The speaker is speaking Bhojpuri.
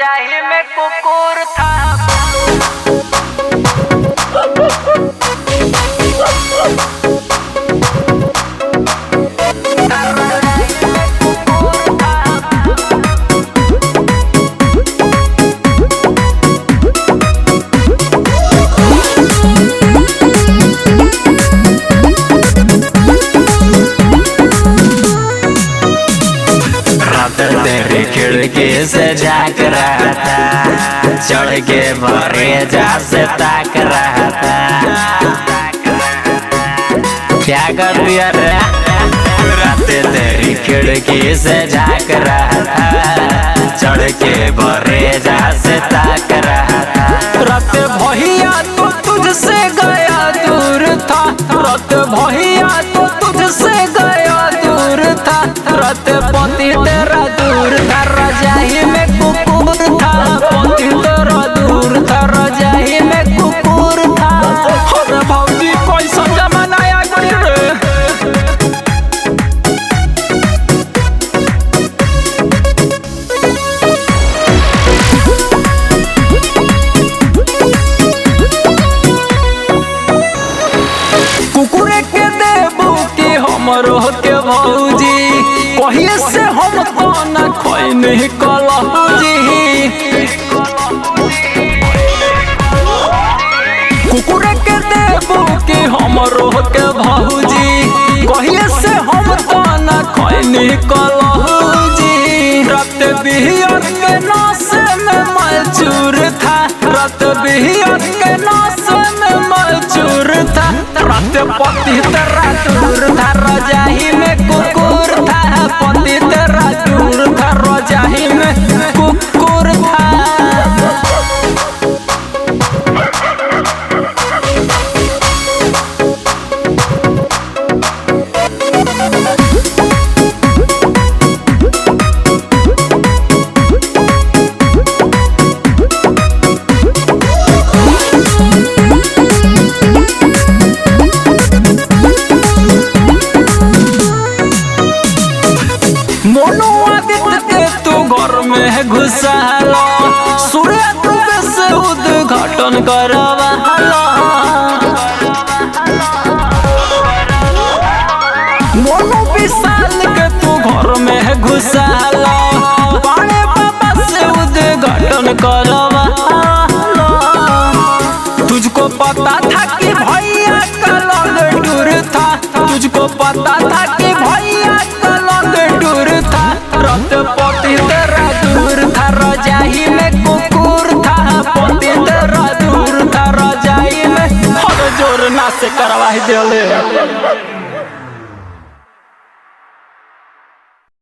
रजाई में कुकुर था। तेरी खिड़की से झाँक रहा था, चढ़ के बरेजा से ताक रहा था। क्या कर दिया रे? रात तेरी खिड़की से झाँक रहा था, चढ़ के बरेजा से ताक रहा था। रात भैया तो तुझसे गया दूर था, रात भैया तो तुझसे गया दूर था। रात पति तेरा दूर था, रजाई में कुकुर था। पति तेरा दूर था, रजाई में कुकुर था। अरे भौजी कैसा जमाना आ गई रे। कुकुरे के देबू की हमरो के भौजी, कहिए से हम तो न खैनी कलौजी। कुकुरे के देबू की हमरो के भौजी, कहिए से हम तो न खैनी कलौजी। रात बिहियर के नासे में मजूर था, रात बिहियर के नासे में मजूर था। रात पति तेरा दूर था, रजाई में कुकुर था। पति तेरा दूर था, रजाई में कुकुर था। घर में घुसाला, सूर्य तुझे से उद्घाटन करवाला। मोनू विशाल के तू घर में घुसाला, पाने बाबा से उद्घाटन करवाला। तुझको पता था कि भैया का लंग दूर था, तुझको पता था कि भैया का लंग दूर था। रात पति तेरा दूर था, रजाई में कुकुर था। पति तेरा दूर था, रजाई में हर जोर ना से करवाई देले।